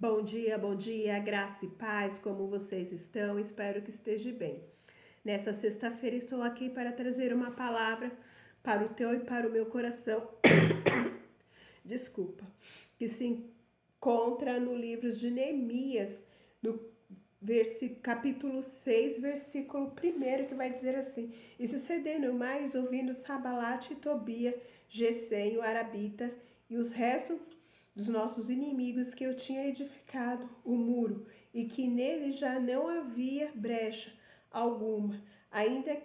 Bom dia, graça e paz, como vocês estão? Espero que esteja bem. Nessa sexta-feira estou aqui para trazer uma palavra para o teu e para o meu coração, desculpa, que se encontra no livro de Neemias, no capítulo 6, versículo 1, que vai dizer assim: E sucedendo mais, ouvindo Sabalate e Tobia, Gesem, o Arabita, e os restos dos nossos inimigos, que eu tinha edificado o muro, e que nele já não havia brecha alguma, ainda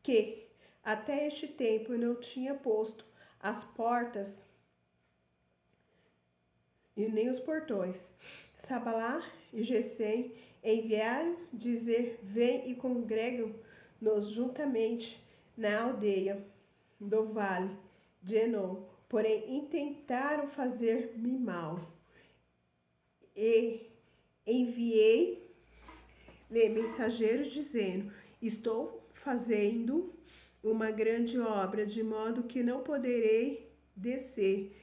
que até este tempo eu não tinha posto as portas e nem os portões. Sabalá e Gesem enviaram dizer: Vem e congregam-nos juntamente na aldeia do vale de Enom. Porém, intentaram fazer-me mal. E enviei-lhe mensageiros dizendo: Estou fazendo uma grande obra, de modo que não poderei descer,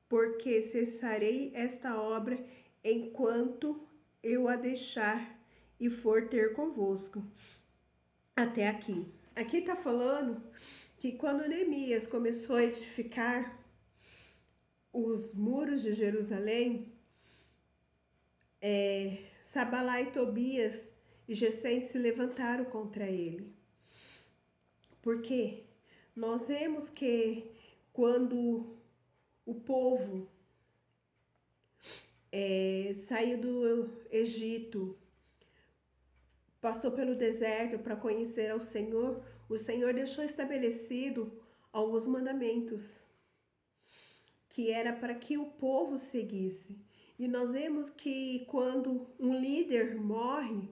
porque cessarei esta obra enquanto eu a deixar e for ter convosco. Até aqui. Aqui está falando que quando Neemias começou a edificar os muros de Jerusalém, Sabalá e Tobias e Gesem se levantaram contra ele. Por quê? Nós vemos que quando o povo saiu do Egito, passou pelo deserto para conhecer ao Senhor, o Senhor deixou estabelecido alguns mandamentos, que era para que o povo seguisse. E nós vemos que quando um líder morre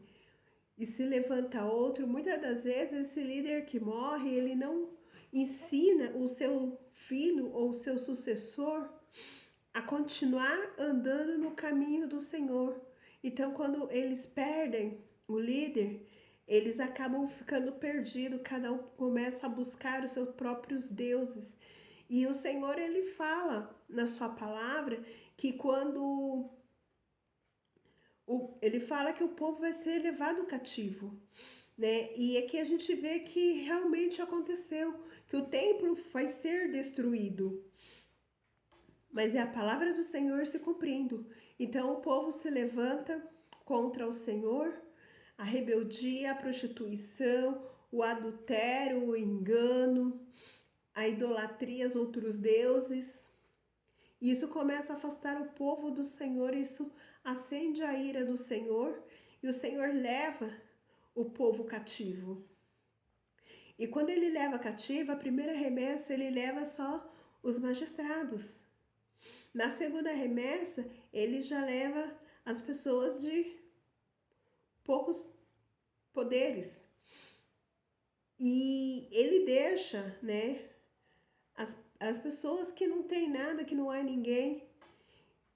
e se levanta outro, muitas das vezes esse líder que morre, ele não ensina o seu filho ou o seu sucessor a continuar andando no caminho do Senhor. Então, quando eles perdem o líder, eles acabam ficando perdidos, cada um começa a buscar os seus próprios deuses. E o Senhor, ele fala na sua palavra que quando ele fala que o povo vai ser levado cativo, né? E aqui a gente vê que realmente aconteceu, que o templo vai ser destruído. Mas é a palavra do Senhor se cumprindo. Então o povo se levanta contra o Senhor, a rebeldia, a prostituição, o adultério, o engano, a idolatria aos outros deuses. E isso começa a afastar o povo do Senhor, isso acende a ira do Senhor, e o Senhor leva o povo cativo. E quando ele leva cativo, a primeira remessa, ele leva só os magistrados. Na segunda remessa, ele já leva as pessoas de poucos poderes. E ele deixa, né, as pessoas que não tem nada, que não há ninguém.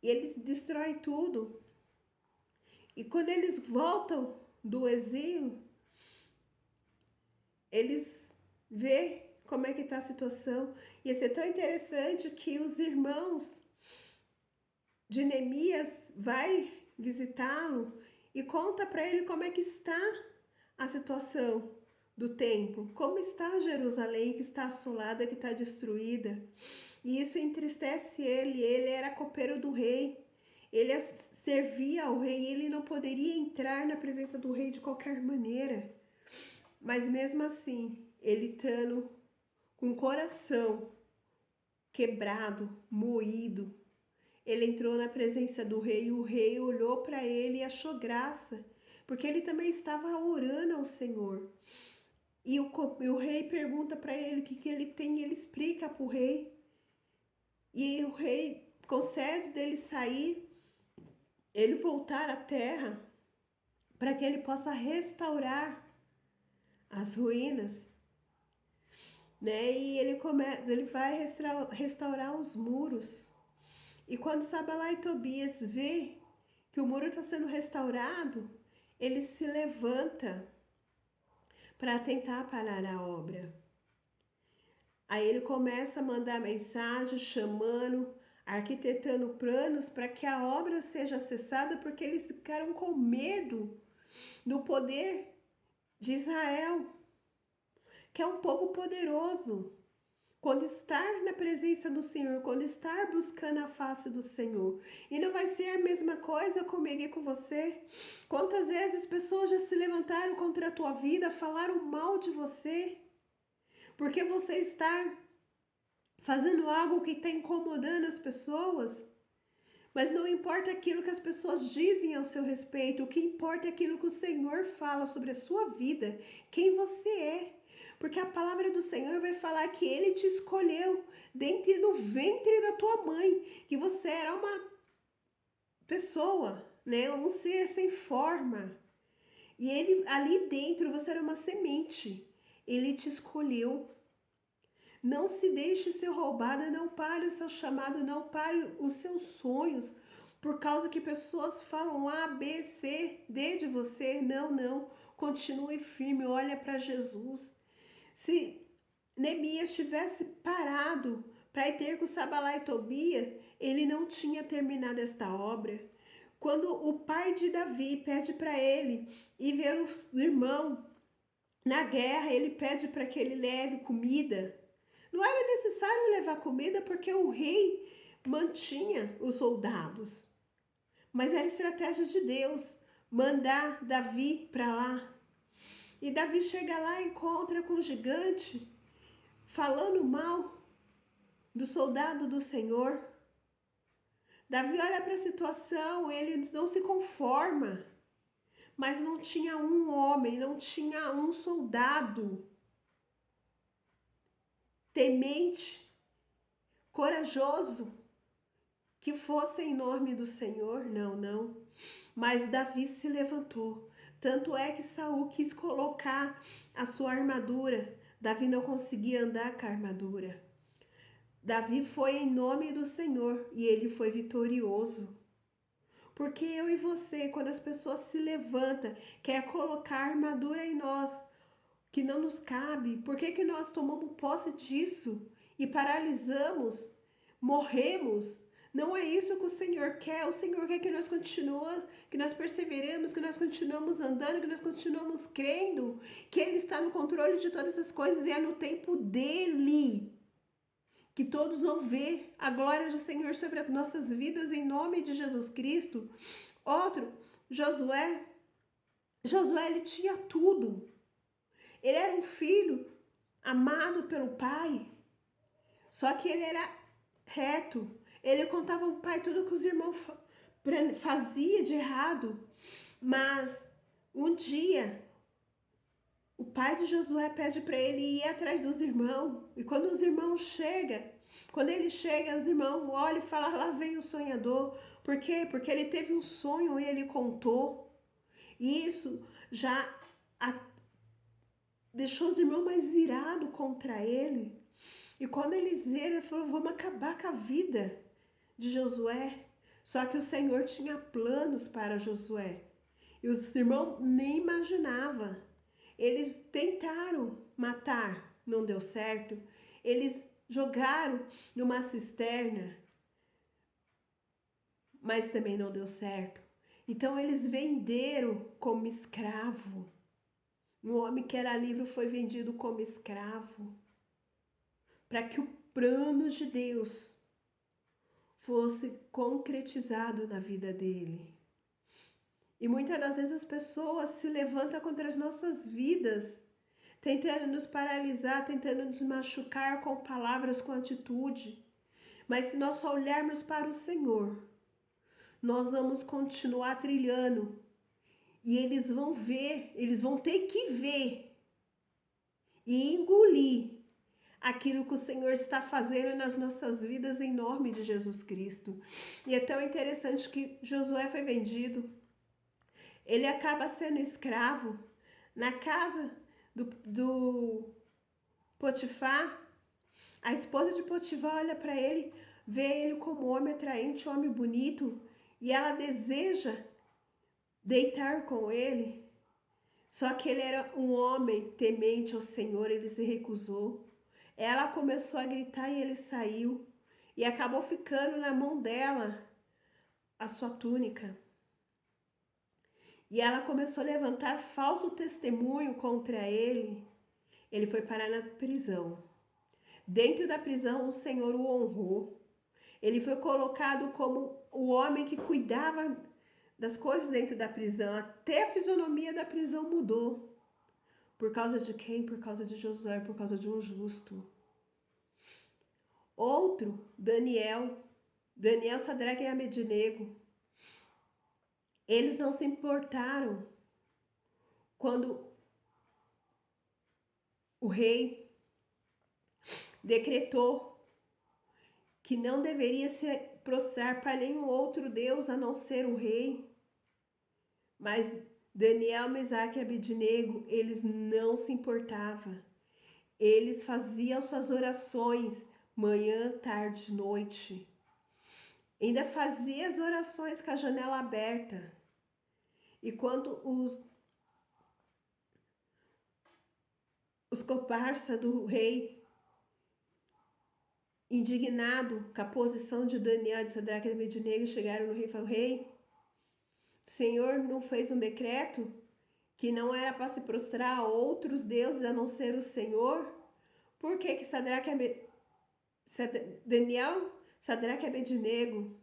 E eles destroem tudo. E quando eles voltam do exílio, eles vê como é que está a situação. E isso é tão interessante que os irmãos de Neemias vai visitá-lo e conta para ele como é que está a situação do templo, como está Jerusalém, que está assolada, que está destruída. E isso entristece ele era copeiro do rei, ele servia ao rei, ele não poderia entrar na presença do rei de qualquer maneira. Mas mesmo assim, ele estando com o coração quebrado, moído, ele entrou na presença do rei e o rei olhou para ele e achou graça, porque ele também estava orando ao Senhor. E o rei pergunta para ele o que ele tem, e ele explica para o rei. E o rei concede dele sair, ele voltar à terra, para que ele possa restaurar as ruínas, né? E ele vai restaurar os muros. E quando Sabalá e Tobias vê que o muro está sendo restaurado, ele se levanta para tentar parar a obra. Aí ele começa a mandar mensagem chamando arquitetando planos para que a obra seja cessada, porque eles ficaram com medo do poder de Israel, que é um povo poderoso. Quando estar na presença do Senhor, quando estar buscando a face do Senhor. E não vai ser a mesma coisa comigo e com você. Quantas vezes pessoas já se levantaram contra a tua vida, falaram mal de você, porque você está fazendo algo que está incomodando as pessoas. Mas não importa aquilo que as pessoas dizem ao seu respeito, o que importa é aquilo que o Senhor fala sobre a sua vida, quem você é. Porque a palavra do Senhor vai falar que Ele te escolheu dentro do ventre da tua mãe, que você era uma pessoa, né? Um ser sem forma. E Ele ali dentro você era uma semente. Ele te escolheu. Não se deixe ser roubada, não pare o seu chamado, não pare os seus sonhos, por causa que pessoas falam A, B, C, D de você. Não, não. Continue firme, olha para Jesus. Se Neemias tivesse parado para ir ter com Sabalá e Tobia, ele não tinha terminado esta obra. Quando o pai de Davi pede para ele ir ver os irmãos na guerra, ele pede para que ele leve comida. Não era necessário levar comida porque o rei mantinha os soldados. Mas era estratégia de Deus mandar Davi para lá. E Davi chega lá e encontra com o gigante, falando mal do soldado do Senhor. Davi olha para a situação, ele não se conforma, mas não tinha um homem, não tinha um soldado temente, corajoso, que fosse em nome do Senhor. Não, não. Mas Davi se levantou. Tanto é que Saul quis colocar a sua armadura. Davi não conseguia andar com a armadura. Davi foi em nome do Senhor e ele foi vitorioso. Porque eu e você, quando as pessoas se levantam, quer colocar armadura em nós, que não nos cabe, por que nós tomamos posse disso e paralisamos, morremos? Não é isso que o Senhor quer. O Senhor quer que nós continuemos, que nós perseveremos, que nós continuamos andando, que nós continuamos crendo, que Ele está no controle de todas essas coisas e é no tempo dEle que todos vão ver a glória do Senhor sobre as nossas vidas em nome de Jesus Cristo. Outro, Josué. Josué, ele tinha tudo. Ele era um filho amado pelo pai, só que ele era reto. Ele contava ao pai tudo que os irmãos faziam de errado. Mas um dia, o pai de Josué pede para ele ir atrás dos irmãos. E quando os irmãos chegam, quando ele chega, os irmãos olham e falam, lá vem o sonhador. Por quê? Porque ele teve um sonho e ele contou. E isso já deixou os irmãos mais irados contra ele. E quando eles viram, ele falou, vamos acabar com a vida de Josué. Só que o Senhor tinha planos para Josué. E os irmãos nem imaginavam. Eles tentaram matar, não deu certo. Eles jogaram numa cisterna, mas também não deu certo. Então eles venderam como escravo. Um homem que era livre foi vendido como escravo, para que o plano de Deus fosse concretizado na vida dele. E muitas das vezes as pessoas se levantam contra as nossas vidas, tentando nos paralisar, tentando nos machucar com palavras, com atitude. Mas se nós só olharmos para o Senhor, nós vamos continuar trilhando. E eles vão ver, eles vão ter que ver e engolir aquilo que o Senhor está fazendo nas nossas vidas em nome de Jesus Cristo. E é tão interessante que Josué foi vendido. Ele acaba sendo escravo na casa do Potifar. A esposa de Potifar olha para ele, vê ele como homem atraente, homem bonito, e ela deseja deitar com ele. Só que ele era um homem temente ao Senhor, ele se recusou. Ela começou a gritar e ele saiu. e acabou ficando na mão dela a sua túnica. E ela começou a levantar falso testemunho contra ele. Ele foi parar na prisão. Dentro da prisão, o Senhor o honrou. Ele foi colocado como o homem que cuidava das coisas dentro da prisão. Até a fisionomia da prisão mudou. Por causa de quem? Por causa de Josué, por causa de um justo. Outro, Daniel, Sadraque e Abednego. Eles não se importaram quando o rei decretou que não deveria se prostrar para nenhum outro Deus a não ser o rei. Mas Daniel, Mesaque e Abednego, eles não se importavam. Eles faziam suas orações manhã, tarde, noite. Ainda fazia as orações com a janela aberta. E quando os comparsa do rei, indignado com a posição de Daniel, de Sadraque e Abednego, chegaram no rei e falaram: rei, o Senhor não fez um decreto que não era para se prostrar a outros deuses a não ser o Senhor? Por que Daniel, Sadraque e Abednego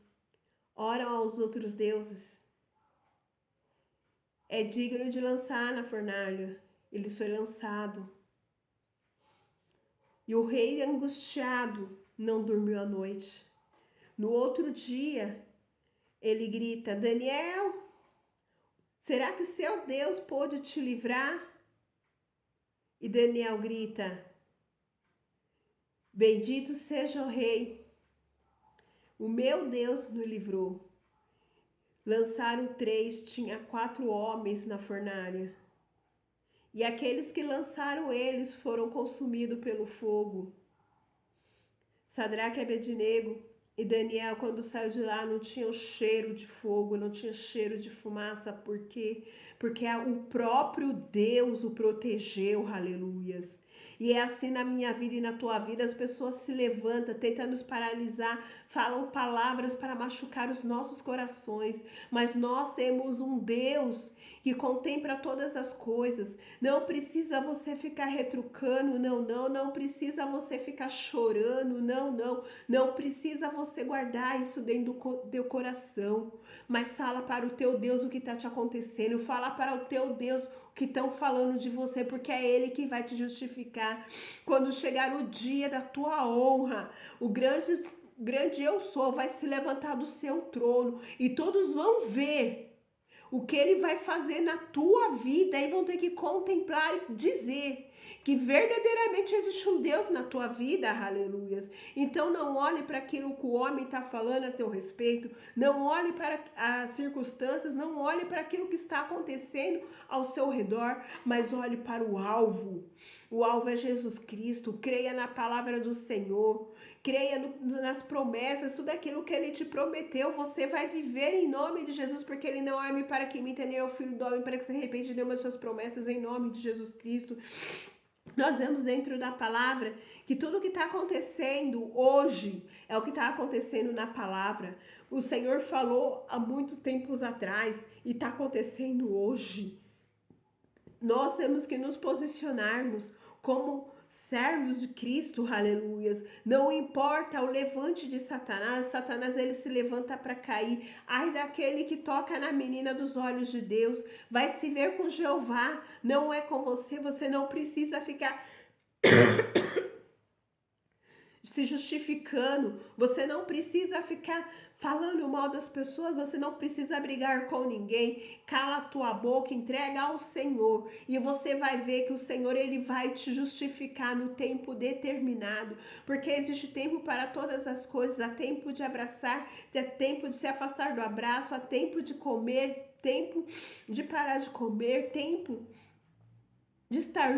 oram aos outros deuses? É digno de lançar na fornalha. Ele foi lançado. E o rei, angustiado, não dormiu à noite. No outro dia, ele grita: Daniel, será que o seu Deus pôde te livrar? E Daniel grita: bendito seja o rei, o meu Deus nos livrou. Lançaram 3, tinha 4 homens na fornalha. E aqueles que lançaram eles foram consumidos pelo fogo. Sadraque, Abednego e Daniel, quando saiu de lá, não tinham cheiro de fogo, não tinha cheiro de fumaça. Por quê? Porque o próprio Deus o protegeu, aleluias. E é assim na minha vida e na tua vida, as pessoas se levantam, tentam nos paralisar, falam palavras para machucar os nossos corações, mas nós temos um Deus que contempla todas as coisas. Não precisa você ficar retrucando, não precisa você ficar chorando, não precisa você guardar isso dentro do teu coração, mas fala para o teu Deus o que está te acontecendo, fala para o teu Deus o que estão falando de você, porque é Ele que vai te justificar. Quando chegar o dia da tua honra, o grande eu sou vai se levantar do seu trono e todos vão ver o que ele vai fazer na tua vida e vão ter que contemplar e dizer que verdadeiramente existe um Deus na tua vida, aleluias. Então não olhe para aquilo que o homem está falando a teu respeito, não olhe para as circunstâncias, não olhe para aquilo que está acontecendo ao seu redor, mas olhe para o alvo. O alvo é Jesus Cristo. Creia na palavra do Senhor, creia nas promessas, tudo aquilo que Ele te prometeu, você vai viver em nome de Jesus, porque Ele não é homem para que minta, nem é o filho do homem para que se arrepende de nenhuma de suas promessas, em nome de Jesus Cristo. Nós vemos dentro da palavra que tudo o que está acontecendo hoje é o que está acontecendo na palavra. O Senhor falou há muitos tempos atrás e está acontecendo hoje. Nós temos que nos posicionarmos como servos de Cristo, aleluias. Não importa o levante de Satanás, Satanás ele se levanta para cair. Ai daquele que toca na menina dos olhos de Deus, vai se ver com Jeová, não é com você, você não precisa ficar se justificando, você não precisa ficar falando mal das pessoas, você não precisa brigar com ninguém. Cala a tua boca, entrega ao Senhor e você vai ver que o Senhor ele vai te justificar no tempo determinado, porque existe tempo para todas as coisas. Há tempo de abraçar, há tempo de se afastar do abraço, há tempo de comer, tempo de parar de comer, tempo de estar